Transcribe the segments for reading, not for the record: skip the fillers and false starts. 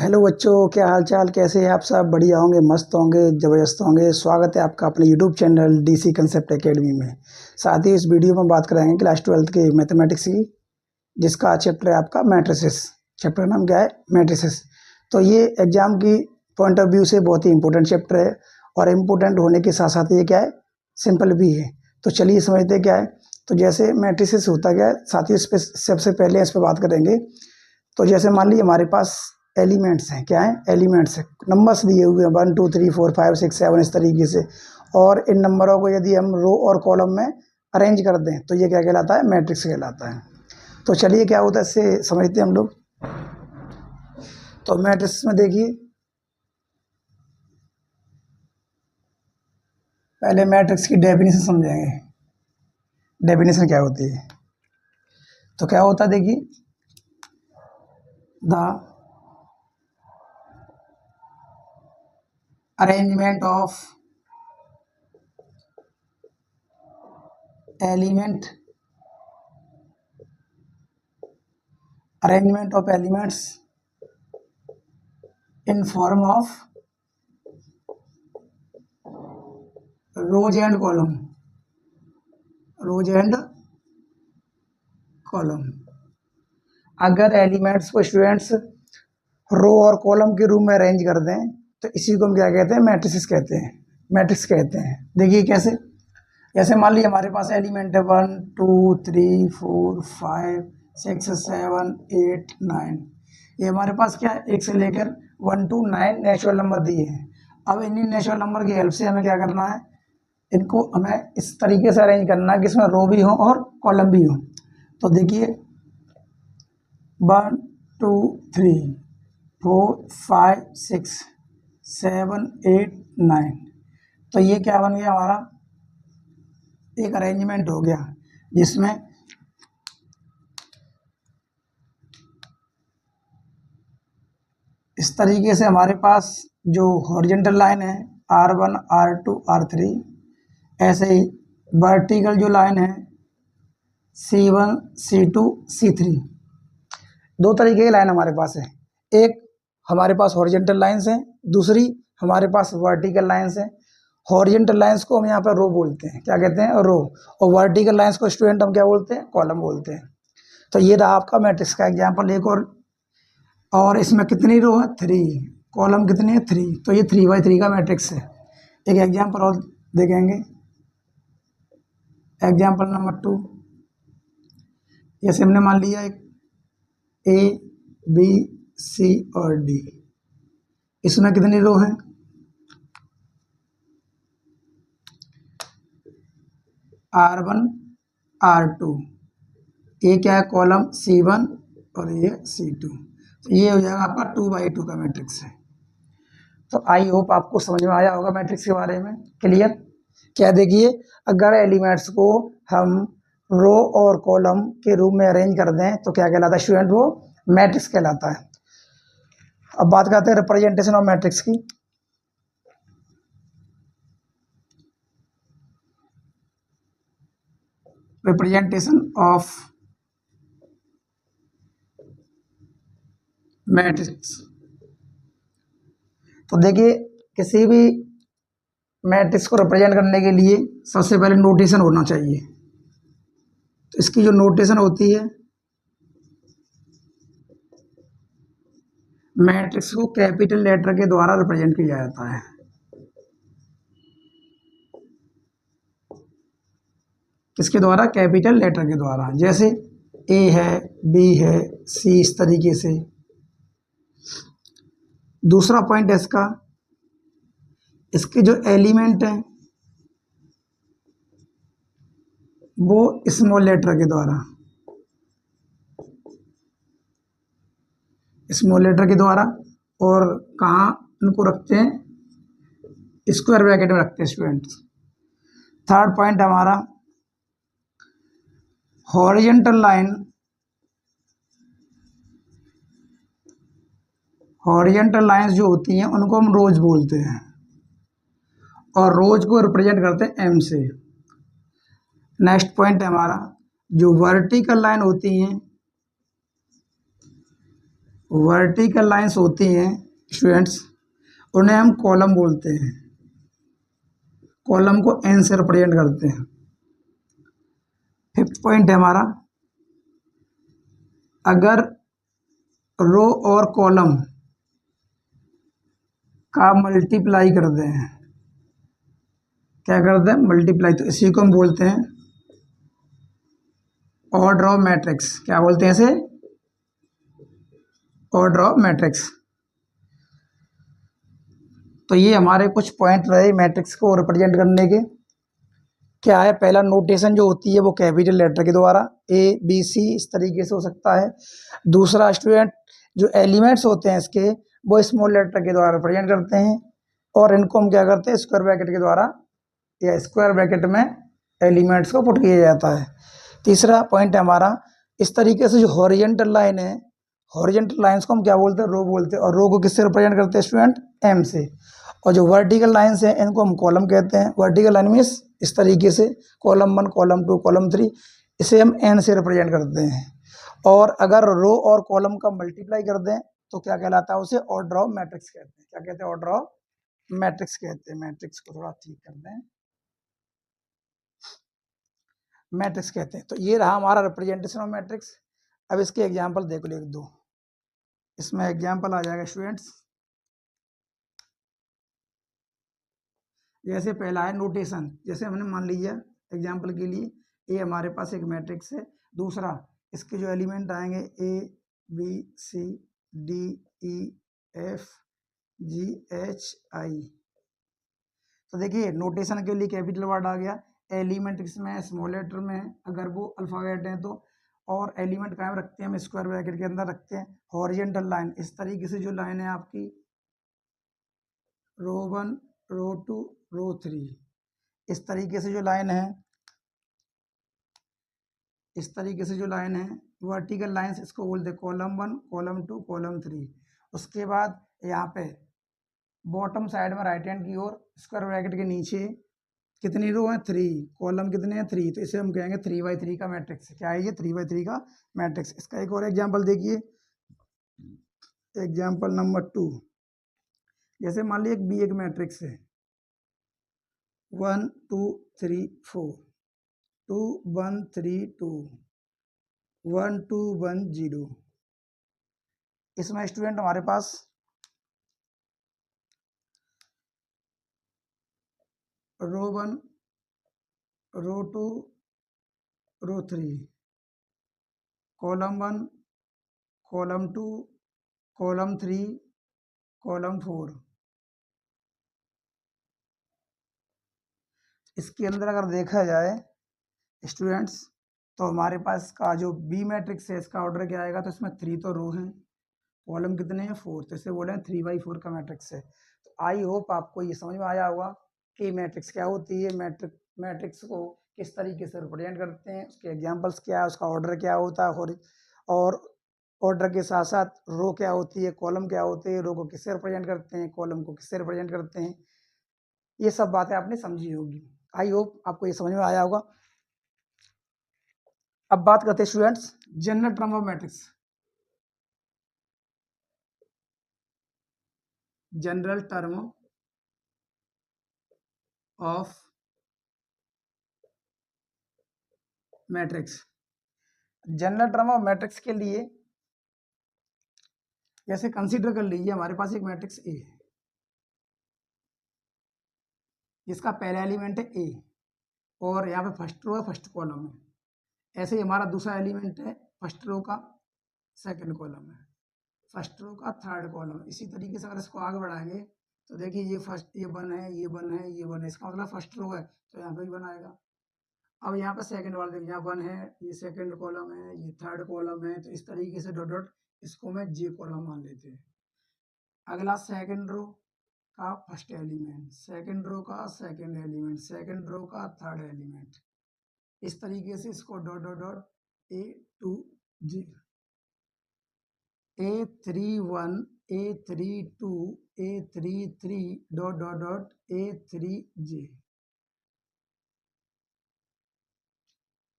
Hello बच्चों, क्या हाल चाल, कैसे हैं आप सब? बढ़िया होंगे, मस्त होंगे, ज़बरदस्त होंगे। स्वागत है आपका अपने YouTube channel DC concept academy में। साथ ही इस वीडियो में बात कराएंगे क्लास 12th के मैथमेटिक्स की, जिसका चैप्टर है आपका मैट्रिसेस। चैप्टर का नाम क्या है? मैट्रिसेस। तो ये एग्जाम की पॉइंट ऑफ व्यू से बहुत ही इंपॉर्टेंट चैप्टर है, और इम्पोर्टेंट होने के साथ साथ ये क्या है, सिंपल भी है। तो चलिए समझते क्या है। तो जैसे मैट्रिसेस होता क्या है, साथ ही इस पर सबसे पहले इस पर बात करेंगे। तो जैसे मान लीजिए हमारे पास एलिमेंट्स हैं, क्या है? एलिमेंट्स है, नंबर्स दिए हुए हैं 1 2 3 4 5 6 7 इस तरीके से। और इन नंबरों को यदि हम रो और कॉलम में अरेंज कर दें तो ये क्या कहलाता है? मैट्रिक्स कहलाता है। तो चलिए क्या होता है इससे समझते हैं हम लोग। तो मैट्रिक्स में देखिए, पहले मैट्रिक्स की डेफिनेशन समझेंगे। डेफिनेशन क्या होती है? तो क्या होता है देखिए, the arrangement of element arrangement of elements in form of rows and column, rows and column। अगर एलिमेंट्स को स्टूडेंट्स रो और कॉलम के रूप में अरेंज कर दें तो इसी को हम क्या कहते हैं? मैट्रिसेस कहते हैं, मैट्रिक्स कहते हैं। देखिए कैसे, जैसे मान लीजिए हमारे पास एलिमेंट है 1 2 3 4 5 6 7 8 9। ये हमारे पास क्या है? 1 से लेकर 1 to 9 नेचुरल नंबर दिए हैं। अब इन्हीं नेचुरल नंबर की हेल्प से हमें क्या करना है? इनको हमें इस तरीके से अरेंज करना है कि इसमें रो भी हो और कॉलम भी हो। तो देखिए 1 2 3 4 5 6 7 8 9। तो ये क्या बन गया हमारा? एक अरेंजमेंट हो गया जिसमें इस तरीके से हमारे पास जो हॉरिजॉन्टल लाइन है R1 R2 R3, ऐसे ही वर्टिकल जो लाइन है C1 C2 C3। दो तरीके की लाइन हमारे पास है। एक हमारे पास हॉरिजॉन्टल लाइंस हैं, दूसरी हमारे पास वर्टिकल लाइंस हैं। हॉरिजॉन्टल लाइंस को हम यहाँ पर रो बोलते हैं, क्या कहते हैं? रो। और वर्टिकल लाइंस को स्टूडेंट हम क्या बोलते हैं? कॉलम बोलते हैं। तो ये रहा आपका मैट्रिक्स का एग्जाम्पल एक और इसमें कितनी रो है? 3। कॉलम कितनी है? 3। तो ये 3x3 का मैट्रिक्स है। एक एग्जाम्पल और देखेंगे, एग्जाम्पल नंबर 2। जैसे हमने मान लिया एक A B C और D, इसमें कितनी रो हैं? R1 R2। ये क्या है? कॉलम C1 और ये C2। तो ये हो जाएगा आपका 2x2 का मैट्रिक्स है। तो आई होप आपको समझ में आया होगा मैट्रिक्स के बारे में। क्लियर? क्या देखिए, अगर एलिमेंट्स को हम रो और कॉलम के रूप में अरेंज कर दें तो क्या कहलाता है स्टूडेंट? वो मैट्रिक्स कहलाता है। अब बात करते हैं रिप्रेजेंटेशन ऑफ मैट्रिक्स की। Representation of matrix. तो देखिए, किसी भी मैट्रिक्स को रिप्रेजेंट करने के लिए सबसे पहले नोटेशन होना चाहिए। तो इसकी जो नोटेशन होती है, मैट्रिक्स को कैपिटल लेटर के द्वारा रिप्रेजेंट किया जाता है। किसके द्वारा? कैपिटल लेटर के द्वारा। जैसे A है, B है, C, इस तरीके से। दूसरा पॉइंट है इसका, इसके जो एलिमेंट हैं वो स्मॉल लेटर के द्वारा, स्मॉल लेटर के द्वारा। और कहाँ उनको रखते हैं? स्क्वायर ब्रैकेट में रखते हैं स्टूडेंट्स। थर्ड पॉइंट हमारा, हॉरिजॉन्टल लाइन, हॉरिजॉन्टल लाइंस जो होती हैं उनको हम रोज बोलते हैं, और रोज को रिप्रेजेंट करते हैं M से। नेक्स्ट पॉइंट है हमारा, जो वर्टिकल लाइन होती हैं वर्टिकल लाइंस होती हैं स्टूडेंट्स, उन्हें हम कॉलम बोलते हैं। कॉलम को एन से रिप्रेजेंट करते हैं। फिफ्थ पॉइंट है हमारा, अगर रो और कॉलम का मल्टीप्लाई कर दें, क्या करते हैं, मल्टीप्लाई, तो इसी को हम बोलते हैं ऑर्डर ऑफ मैट्रिक्स। क्या बोलते हैं इसे, ऑर्डर ऑफ मैट्रिक्स। तो ये हमारे कुछ पॉइंट रहे मैट्रिक्स को रिप्रेजेंट करने के। क्या है, पहला नोटेशन जो होती है वो कैपिटल लेटर के द्वारा, ए बी सी इस तरीके से हो सकता है। दूसरा स्टूडेंट, जो एलिमेंट्स होते हैं इसके, वो स्मॉल लेटर के द्वारा रिप्रेजेंट करते हैं, और इनको हम क्या करते हैं, स्क्वायर ब्रैकेट के द्वारा या स्क्वायर ब्रैकेट में एलिमेंट्स को पुट किया जाता है। तीसरा पॉइंट है हमारा, इस तरीके से जो हॉरिजेंटल लाइन है, हॉरिजेंटल लाइंस को हम क्या बोलते हैं, रो बोलते हैं, और रो को किससे रिप्रेजेंट करते हैं स्टूडेंट, एम से। और जो वर्टिकल लाइंस हैं इनको हम कॉलम कहते हैं। वर्टिकल लाइन मीन्स इस तरीके से, कॉलम 1, कॉलम 2, कॉलम 3, इसे हम एन से रिप्रेजेंट करते हैं। और अगर रो और कॉलम का मल्टीप्लाई कर दें तो क्या कहलाता है, उसे ऑर्डर ऑफ मैट्रिक्स कहते हैं। क्या कहते हैं, ऑर्डर ऑफ मैट्रिक्स कहते हैं। मैट्रिक्स को थोड़ा ठीक कर दें, मैट्रिक्स कहते हैं। तो ये रहा हमारा रिप्रेजेंटेशन ऑफ मैट्रिक्स। अब इसके एग्जाम्पल देख लो एक दो, इसमें एग्जाम्पल आ जाएगा स्टूडेंट्स। जैसे पहला है नोटेशन, जैसे हमने मान लिया एग्जाम्पल के लिए, ए हमारे पास एक मैट्रिक्स है। दूसरा, इसके जो एलिमेंट आएंगे A B C D E F G H I. तो देखिए नोटेशन के लिए कैपिटल वर्ड आ गया, एलिमेंट इसमें स्मॉल लेटर में है अगर वो अल्फाबेट है तो, और एलिमेंट कायम रखते हैं हम स्क्वायर ब्रैकेट के अंदर रखते हैं। हॉरिजेंटल लाइन, इस तरीके से जो लाइन है आपकी, रो 1, रो 2, रो 3, इस तरीके से जो लाइन है, इस तरीके से जो लाइन है वर्टिकल लाइंस, इसको बोलते हैं कॉलम 1, कॉलम 2, कॉलम 3। उसके बाद यहाँ पे बॉटम साइड में राइट हैंड की ओर स्क्वायर ब्रैकेट के नीचे कितनी रो है, 3, कॉलम कितने हैं, 3, तो इसे हम कहेंगे 3x3 का मैट्रिक्स। क्या है ये, 3x3 का मैट्रिक्स। इसका एक और एग्जाम्पल देखिए, एग्जाम्पल नंबर 2। जैसे मान लीजिए बी एक मैट्रिक्स है, 1 2 3 4, 2 1 3 2, 1 2 1 0। इसमें स्टूडेंट हमारे पास रो 1, रो 2, रो 3, कॉलम 1, कॉलम 2, कॉलम 3, कॉलम 4। इसके अंदर अगर देखा जाए स्टूडेंट्स, तो हमारे पास का जो बी मैट्रिक्स है इसका ऑर्डर क्या आएगा, तो इसमें 3 तो रो हैं, कॉलम कितने हैं, 4, तो इसे बोले 3x4 का मैट्रिक्स है। तो आई होप आपको ये समझ में आया होगा कि मैट्रिक्स क्या होती है, मैट्रिक्स को किस तरीके से रिप्रेजेंट करते हैं, उसके एग्जांपल्स क्या है, उसका ऑर्डर क्या होता है, और ऑर्डर के साथ साथ रो क्या होती है, कॉलम क्या होते हैं, रो को किससे रिप्रेजेंट करते हैं, कॉलम को किससे रिप्रेजेंट करते हैं, ये सब बातें आपने समझी होगी। आई होप आपको ये समझ में आया होगा। अब बात करते हैं students general term of matrix. General term of matrix. General term of matrix के लिए जैसे कंसीडर कर लीजिए हमारे पास एक मैट्रिक्स ए है जिसका पहला एलिमेंट है ए, और यहाँ पे फर्स्ट रो है, फर्स्ट कॉलम है। ऐसे ही हमारा दूसरा एलिमेंट है फर्स्ट रो का सेकंड कॉलम है, फर्स्ट रो का थर्ड कॉलम है। इसी तरीके से अगर इसको आगे बढ़ाएंगे तो देखिए ये फर्स्ट, ये 1 है, ये 1 है, ये 1 है, इसका मतलब फर्स्ट रो है, तो यहाँ पे भी 1 आएगा। अब यहाँ पे सेकंड वाला देखिए, यहाँ 1 है, ये सेकंड कॉलम है, ये थर्ड कॉलम है, तो इस तरीके से डॉट डॉट इसको मैं जे कॉलम मान लेते हैं। अगला सेकंड रो का फर्स्ट एलिमेंट, सेकंड रो का सेकंड एलिमेंट, सेकंड रो का थर्ड एलिमेंट, इस तरीके से इसको dot dot dot A two G, A31, A32, A33 dot dot dot A3J।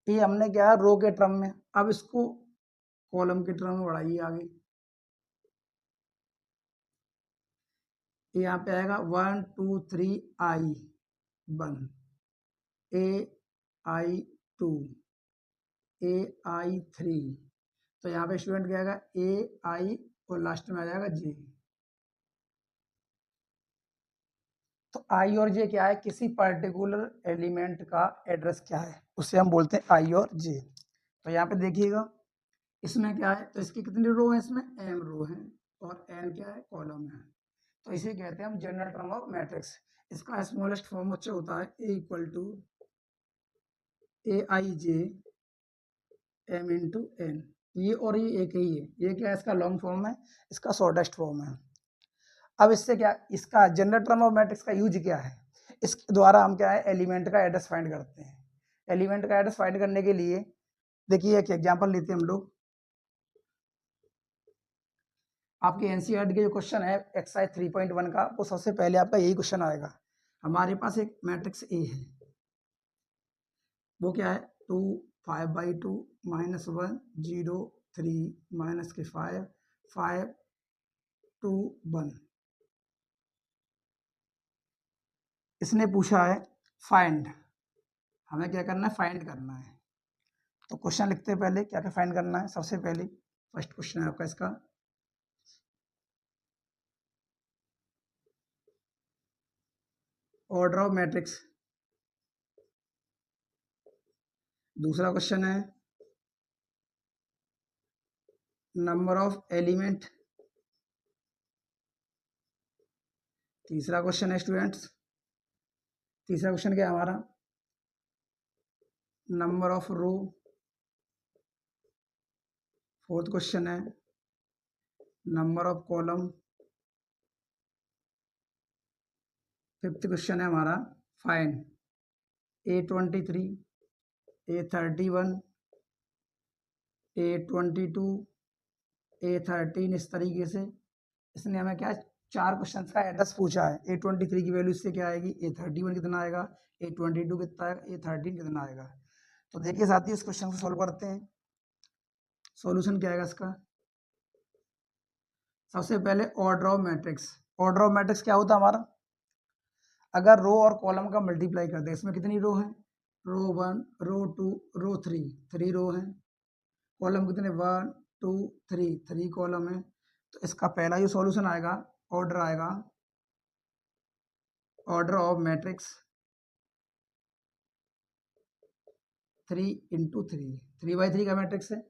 ये हमने क्या है रो के टर्म में, अब इसको कॉलम के टर्म में बढ़ाइए आगे, यहाँ पे आएगा 1 2 3 I 1, AI2, AI3। तो यहाँ पे स्टूडेंट क्या आएगा AI और लास्ट में आ जाएगा J। तो I और J क्या है, किसी पर्टिकुलर एलिमेंट का एड्रेस क्या है उसे हम बोलते हैं I और J। तो यहाँ पे देखिएगा इसमें क्या है, तो इसकी कितनी रो है, इसमें m रो है और n क्या है, कॉलम है। तो इसे कहते हैं हम जनरल टर्म ऑफ मैट्रिक्स। इसका स्मॉलेस्ट फॉर्म बच्चे होता है A equal to AIJ m into n। ये और ये एक ही है, ये क्या है, इसका लॉन्ग फॉर्म है, इसका शॉर्टेस्ट फॉर्म है। अब इससे क्या, इसका जनरल टर्म ऑफ मैट्रिक्स का यूज क्या है, इसके द्वारा हम क्या है एलिमेंट का एड्रेस फाइंड करते हैं। एलिमेंट का एड्रेस फाइंड करने के लिए देखिए एक एग्जांपल लेते हैं हम लोग। आपके एनसीईआरटी के जो क्वेश्चन है एक्सरसाइज 3.1 का, वो सबसे पहले आपका यही क्वेश्चन आएगा। हमारे पास एक मैट्रिक्स ए है, वो क्या है 2 5/2 -1 0 3 -5 5 2 1। इसने पूछा है फाइंड, हमें क्या करना है, फाइंड करना है। तो क्वेश्चन लिखते हैं पहले क्या क्या फाइंड करना है। सबसे पहले फर्स्ट क्वेश्चन है आपका इसका, ऑर्डर ऑफ मैट्रिक्स। दूसरा क्वेश्चन है नंबर ऑफ एलिमेंट। तीसरा क्वेश्चन है स्टूडेंट्स, तीसरा क्वेश्चन क्या है हमारा, number of row. Fourth question है number of column. Fifth question है हमारा find A23 A31 A22 A13। इस तरीके से इसने हमें क्या चार क्वेश्चन का एड्रेस पूछा है। A23 की वैल्यू इससे क्या आएगी, A31 कितना आएगा, A22 कितना आएगा, A13 कितना आएगा। तो देखिए साथियों इस क्वेश्चन को सॉल्व करते हैं। सॉल्यूशन क्या आएगा इसका, सबसे पहले order of matrix. Order of matrix क्या होता है हमारा, अगर रो और कॉलम का मल्टीप्लाई करते हैं, इसमें कितनी रो है, रो 1 रो 2 रो 3, 3 रो है। कॉलम कितने 1 2 3, 3 कॉलम है। तो इसका पहला जो सॉल्यूशन आएगा, ऑर्डर आएगा, ऑर्डर ऑफ मैट्रिक्स 3 × 3, 3/3 का मैट्रिक्स है।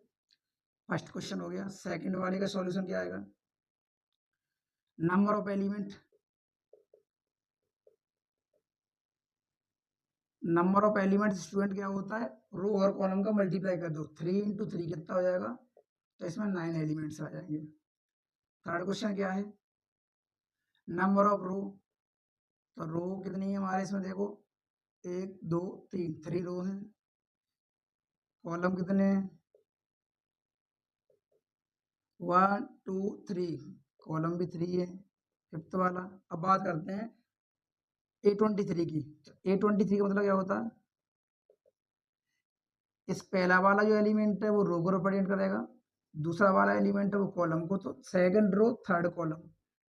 फर्स्ट क्वेश्चन हो गया। सेकंड वाले का सॉल्यूशन क्या आएगा, number of element. Number of element student क्या होता है, रो और कॉलम का मल्टीप्लाई कर दो, 3 × 3 कितना हो जाएगा, तो इसमें 9 एलिमेंट्स आ जाएंगे। थर्ड क्वेश्चन क्या है, नंबर ऑफ रो। तो रो कितनी है हमारे इसमें देखो 1 2 3, 3 रो है। कॉलम कितने हैं 1 2 3, कॉलम भी 3 है। फिफ्थ वाला, अब बात करते हैं A23 की। A23 का मतलब क्या होता है, इस पहला वाला जो एलिमेंट है वो रो को रिप्रेजेंट करेगा, दूसरा वाला एलिमेंट है वो कॉलम को। तो second row third column,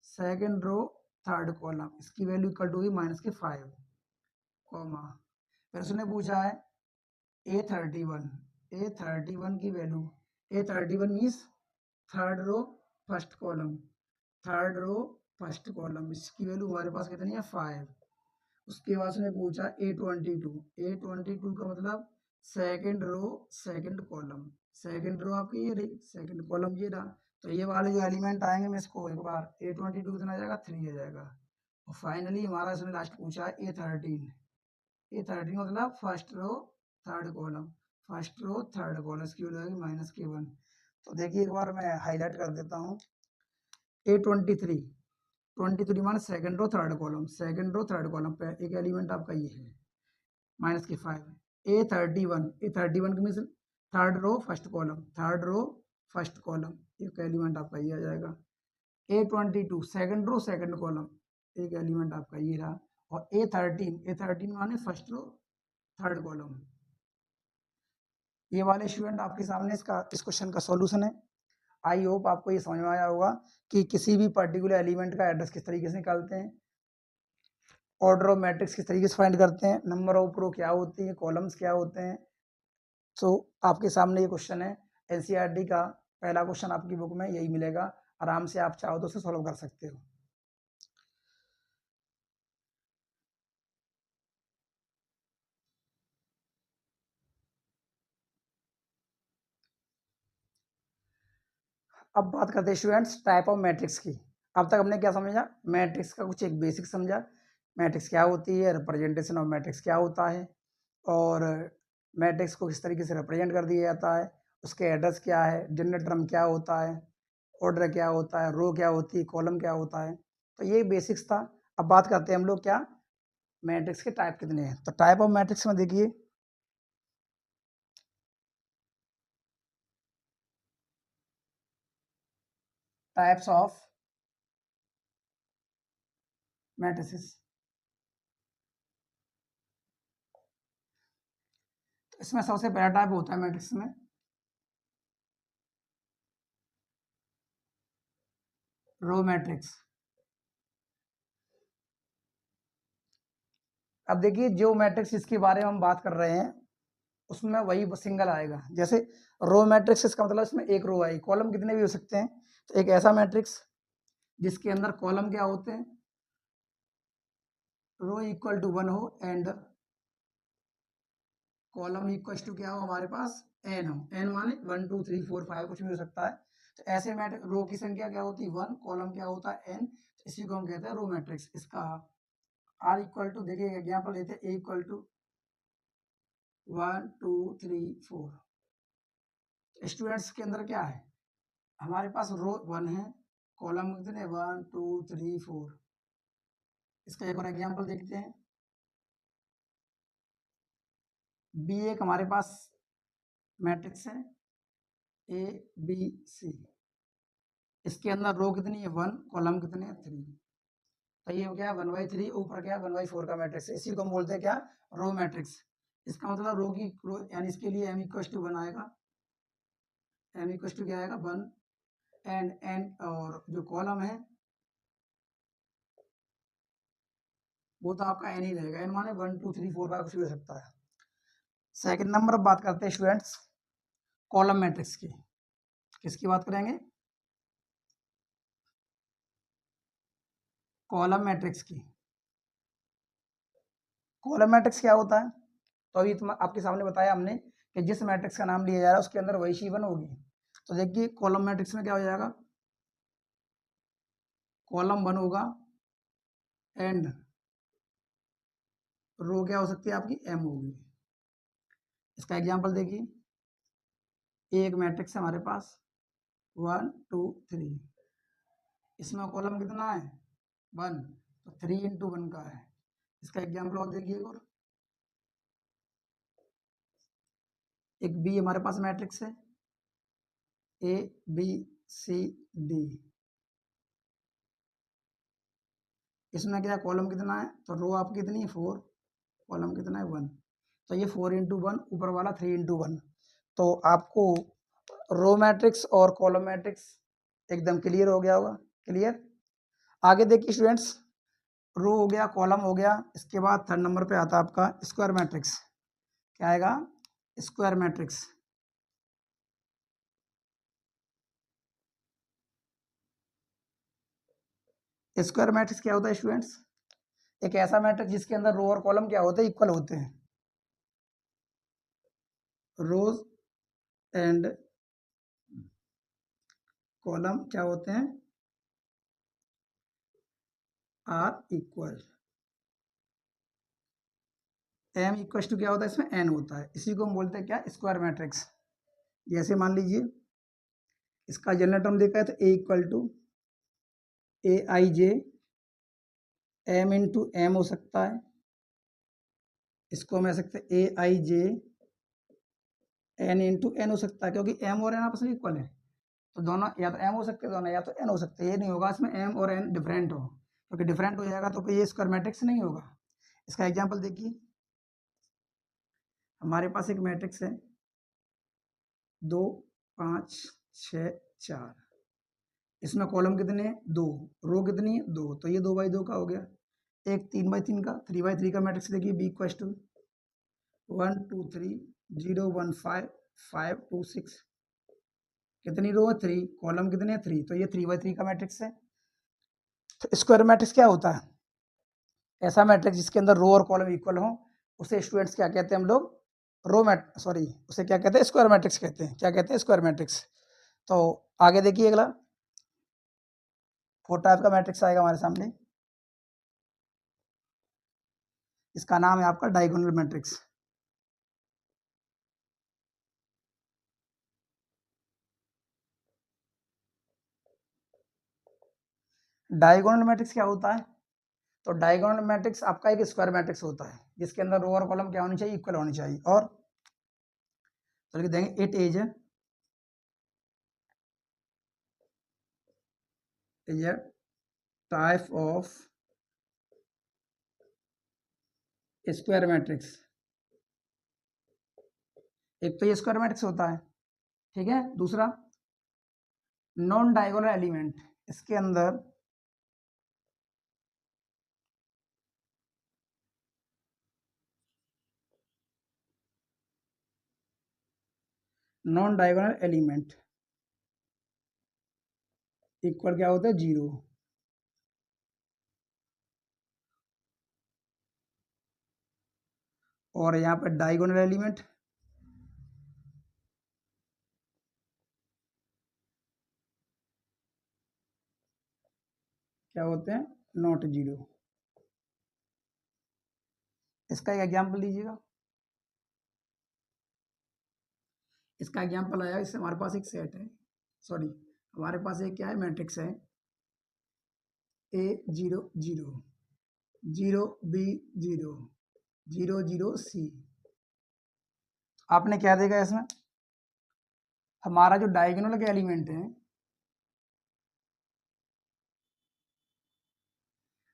second row third column, इसकी वैल्यू इक्वल टू होगी -5 कॉमा। फिर उसने पूछा है A31, A31 की value, A31 means third row first column, third row first column, इसकी वैल्यू हमारे पास कितनी है 5। उसके बाद उसने पूछा A22, A22 का मतलब second row second column, second row आपकी ये रही, सेकंड कॉलम ये रहा। तो ये वाले जो एलिमेंट आएंगे मैं इसको एक बार A22 कितना आ जाएगा 3 आ जाएगा। और फाइनली हमारा इसने लास्ट पूछा है A13, A13 मतलब first row third column, first row third column, इसकी वैल्यू आएगी -1। तो देखिए एक बार मैं हाईलाइट कर देता हूँ। A23, 23 माने second row third column, second row third column पे एक एलिमेंट आपका ये है -5। A31, A31 का means third row first column, third row first column, एक एलिमेंट आपका ये आ जाएगा। A22 second row second column, एक एलिमेंट आपका ये रहा। और A13 माने फर्स्ट रो थर्ड कॉलम। ये वाले स्टूडेंट आपके सामने इसका इस क्वेश्चन का सॉल्यूशन है। आई होप आपको ये समझ में आया होगा कि किसी भी पर्टिकुलर एलिमेंट का एड्रेस किस तरीके से निकालते हैं, ऑर्डर ऑफ मैट्रिक्स किस तरीके से फाइंड करते हैं, नंबर ऑफ रो क्या होती है, कॉलम्स क्या होते हैं। सो आपके सामने ये क्वेश्चन है, एनसीईआरटी का पहला क्वेश्चन आपकी बुक में यही मिलेगा, आराम से आप चाहो तो उसे सॉल्व कर सकते हो। अब बात करते हैं स्टूडेंट्स टाइप ऑफ मैट्रिक्स की। अब तक हमने क्या समझा, मैट्रिक्स का कुछ एक बेसिक समझा, मैट्रिक्स क्या होती है, रिप्रेजेंटेशन ऑफ मैट्रिक्स क्या होता है, और मैट्रिक्स को किस तरीके से रिप्रेजेंट कर दिया जाता है, उसके एड्रेस क्या है, जनरल टर्म क्या होता है, ऑर्डर क्या होता है, रो क्या होती है, कॉलम क्या होता है। तो ये बेसिक्स था। अब बात करते हैं हम लोग क्या, मैट्रिक्स के टाइप कितने हैं। तो टाइप ऑफ मैट्रिक्स में देखिए, टाइप्स ऑफ मैट्रिसेस। तो इसमें सबसे पहला टाइप होता है मैट्रिक्स में रो मैट्रिक्स। अब देखिए जो मैट्रिक्स जिसके बारे में हम बात कर रहे हैं उसमें वही सिंगल आएगा। जैसे रो मैट्रिक्स, इसका मतलब इसमें एक रो आएगी, कॉलम कितने भी हो सकते हैं। तो एक ऐसा मैट्रिक्स जिसके अंदर कॉलम क्या होते हैं, रो इक्वल टू 1 हो एंड कॉलम इक्वल टू क्या हो हमारे पास एन हो, एन माने 1 2 3 4 5 कुछ भी हो सकता है। तो ऐसे मैट्रिक्स रो की संख्या क्या होती है 1, कॉलम क्या होता है एन, इसी को हम कहते हैं रो मैट्रिक्स। इसका आर इक्वल टू, देखिए एग्जाम्पल लेते हैं, ए इक्वल टू 1 2 3 4। स्टूडेंट्स के अंदर क्या है, हमारे पास रो 1 है, कॉलम कितने 1 2 3 4। इसका एक और एग्जाम्पल देखते हैं, बी एक हमारे पास मैट्रिक्स है ए बी सी, इसके अंदर रो कितनी है 1, कॉलम कितने हैं 3। तो ये हो गया 1/3, ऊपर क्या 1/4 का मैट्रिक्स है, इसी को हम बोलते हैं क्या, रो मैट्रिक्स। इसका मतलब रो की रो यानी इसके लिए एम इक्वल टू 1 आएगा, एम इक्वल टू क्या आएगा 1 एंड एन, और जो कॉलम है वो तो आपका एन ही रहेगा, एन माने 1 2 3 4 5 कुछ भी हो सकता है। सेकंड नंबर बात करते हैं स्टूडेंट्स कॉलम मैट्रिक्स की। किसकी बात करेंगे, कॉलम मैट्रिक्स की। कॉलम मैट्रिक्स क्या होता है, तो अभी आपके सामने बताया हमने कि जिस मैट्रिक्स का नाम लिया जा रहा है उसके अंदर वही चीज वन होगी। तो देखिए कॉलम मैट्रिक्स में क्या हो जाएगा, कॉलम 1 होगा एंड रो क्या हो सकती है आपकी एम होगी। इसका एग्जांपल देखिए, एक मैट्रिक्स है हमारे पास 1 2 3, इसमें कॉलम कितना है 1, तो 3 इंटू 1 का है। इसका एग्जांपल और देखिए, और एक बी हमारे पास मैट्रिक्स है ए बी सी डी, इसमें क्या कॉलम कितना है, तो रो आपकी कितनी है 4, कॉलम कितना है 1। तो ये 4 इंटू 1, ऊपर वाला 3 इंटू 1। तो आपको रो मैट्रिक्स और कॉलम मैट्रिक्स एकदम क्लियर हो गया होगा, क्लियर। आगे देखिए स्टूडेंट्स, रो हो गया, कॉलम हो गया, इसके बाद थर्ड नंबर पे आता है आपका स्क्वायर मैट्रिक्स। क्या आएगा, स्क्वायर मैट्रिक्स। स्क्वायर मैट्रिक्स क्या होता है स्टूडेंट्स, एक ऐसा मैट्रिक्स जिसके अंदर रो और कॉलम क्या होते हैं, इक्वल होते हैं। रोज एंड कॉलम क्या होते हैं, are equal. M equal to क्या होता है, इसमें एन होता है, इसी को हम बोलते हैं क्या, स्क्वायर मैट्रिक्स। जैसे मान लीजिए इसका जनरल टर्म देखा है तो a equal to a i j m into m हो सकता है, इसको हम कह सकते हैं a i j n into n हो सकता है, क्योंकि एम और एन आपस में इक्वल है। तो दोनों या तो एम हो सकते हैं, दोनों या तो एन हो सकते हैं। ये नहीं होगा इसमें एम और एन डिफरेंट हो, क्योंकि डिफरेंट हो जाएगा तो ये स्क्वायर मैट्रिक्स नहीं होगा। इसका एग्जांपल देखिए, हमारे पास एक मैट्रिक्स है 2 5 6 4। इसमें कॉलम कितने हैं? 2। रो कितनी है? 2। तो ये 2/2 का हो गया। एक 3/3 का 3/3 का मैट्रिक्स देखिए, B इक्वल टू 1 2 3 0 1 5 5 2 6। कितनी रो है? 3। कॉलम कितने हैं? 3। तो ये 3/3 का मैट्रिक्स है। तो स्क्वायर मैट्रिक्स क्या होता है? ऐसा मैट्रिक्स जिसके अंदर रो और कॉलम इक्वल हो, उसे स्टूडेंट्स क्या कहते हैं हम लोग? उसे क्या कहते हैं? स्क्वायर मैट्रिक्स कहते हैं। क्या कहते हैं? Square matrix. तो आगे देखिए अगला 4 टाइप का मैट्रिक्स आएगा हमारे सामने। इसका नाम है आपका डायगोनल मैट्रिक्स। डायगोनल मैट्रिक्स क्या होता है? तो डायगोनल मैट्रिक्स आपका एक स्क्वायर मैट्रिक्स होता है जिसके अंदर रो और कॉलम क्या होनी चाहिए? इक्वल होनी चाहिए। और तो लिख देंगे it is a type of square matrix. एक तो ये स्क्वायर मैट्रिक्स होता है, ठीक है। दूसरा नॉन डायगोनल एलिमेंट, इसके अंदर नॉन डायगोनल एलिमेंट इक्वल क्या होता है? 0। और यहाँ पर डायगोनल एलिमेंट क्या होते हैं? नॉट 0। इसका एक एग्जाम्पल लीजिएगा। इसका एग्जाम्पल आया, इससे हमारे पास एक सेट है, सॉरी हमारे पास एक क्या है? मैट्रिक्स है A0 0 0 B0 0 0 C। आपने क्या देखा इसमें? हमारा जो डायगोनल के एलिमेंट है,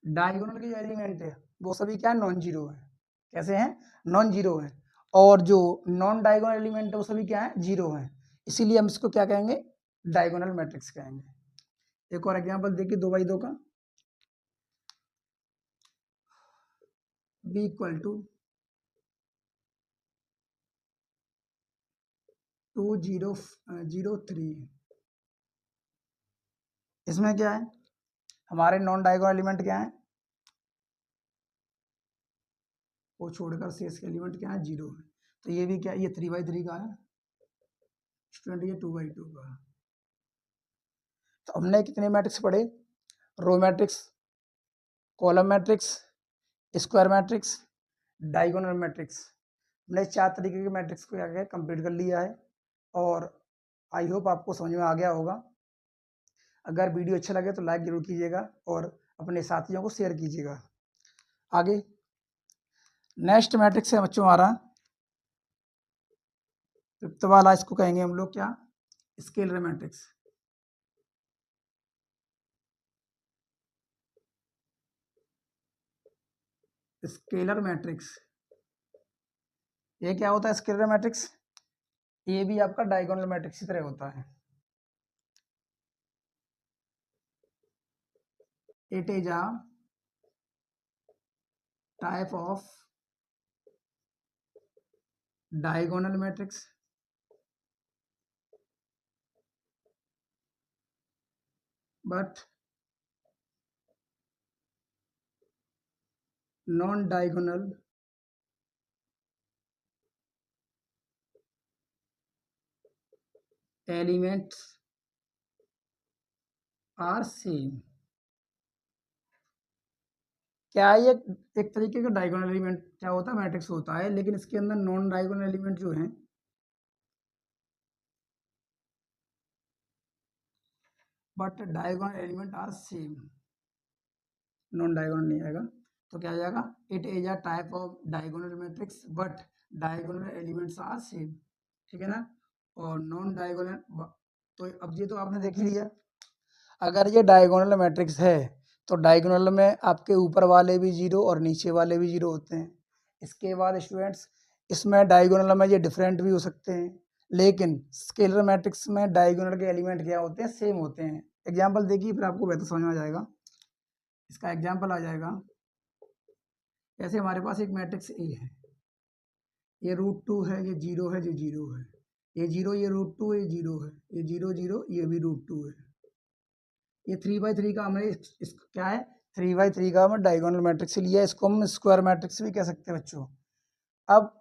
डायगोनल के जो एलिमेंट है वो सभी क्या है? नॉन जीरो है। कैसे हैं? नॉन जीरो है। और जो नॉन डायगोनल एलिमेंट है वो सभी क्या है? जीरो है। इसीलिए हम इसको क्या कहेंगे? डायगोनल मैट्रिक्स कहेंगे। एक और एग्जांपल देखिए 2/2 का। B equal to 2 0 0 3। इसमें क्या है? हमारे नॉन डायगोनल एलिमेंट क्या है? वो छोड़कर शेष के एलिमेंट क्या है? 0 है। तो ये भी क्या, ये 3/3 का है स्टूडेंट, ये 2/2 का है। तो हमने कितने मैट्रिक्स पढ़े? Row matrix, column matrix, square matrix, diagonal matrix. हमने 4 तरीके के मैट्रिक्स को क्या कंप्लीट कर लिया है। और आई होप आपको समझ में आ गया होगा। अगर वीडियो अच्छा लगे तो लाइक जरूर कीजिएगा और अपने साथियों को शेयर कीजिएगा। आगे नेक्स्ट मैट्रिक्स है बच्चों हमारा 5th वाला, इसको कहेंगे हम लोग क्या? Scalar matrix. स्केलर मैट्रिक्स, ये क्या होता है? स्केलर मैट्रिक्स ये भी आपका डायगोनल मैट्रिक्स की तरह होता है। It is a type of diagonal matrix but non-diagonal elements are same। क्या ये एक तरीके का डायगोनल एलिमेंट क्या होता है? मैट्रिक्स होता है, लेकिन इसके अंदर नॉन डायगोनल एलिमेंट जो हैं but diagonal element are same. Non diagonal नहीं आएगा तो क्या आ जाएगा? It is a type of diagonal matrix but diagonal elements are same, ठीक है ना। और नॉन डायगोनल, तो अब ये तो आपने देख ही लिया। अगर ये डायगोनल मैट्रिक्स है तो डायगोनल में आपके ऊपर वाले भी 0 और नीचे वाले भी 0 होते हैं। इसके बाद स्टूडेंट्स इसमें डायगोनल में ये डिफरेंट भी हो सकते हैं, लेकिन स्केलर मैट्रिक्स में डायगोनल के एलिमेंट क्या होते हैं, सेम होते हैं। एग्जाम्पल देखिए फिर आपको बेहतर समझ में आ जाएगा। इसका एग्जाम्पल आ जाएगा, जैसे हमारे पास एक मैट्रिक्स ए है, ये √2 है, ये 0 है, ये 0 है, ये 0, ये √2, ये 0 है, ये 0 0, ये भी √2 है। ये 3/3 का हमने क्या है, 3/3 का हमने डायगोनल मैट्रिक्स लिया, इसको हम स्क्वायर मैट्रिक्स भी कह सकते हैं बच्चों। अब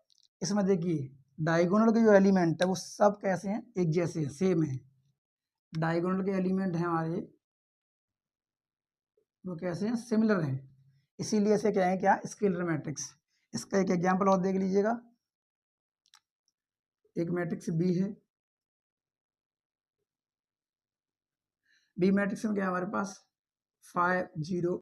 इसमें देखिए डायगोनल के जो एलिमेंट है वो सब कैसे हैं, एक जैसे हैं, सेम है। डायगोनल के एलिमेंट हैं हमारे, वो कैसे हैं, सिमिलर हैं, इसीलिए इसे कहें क्या, स्केलर मैट्रिक्स। इसका एक एग्जांपल और देख लीजिएगा। एक मैट्रिक्स बी है, बी मैट्रिक्स में क्या है हमारे पास 5 0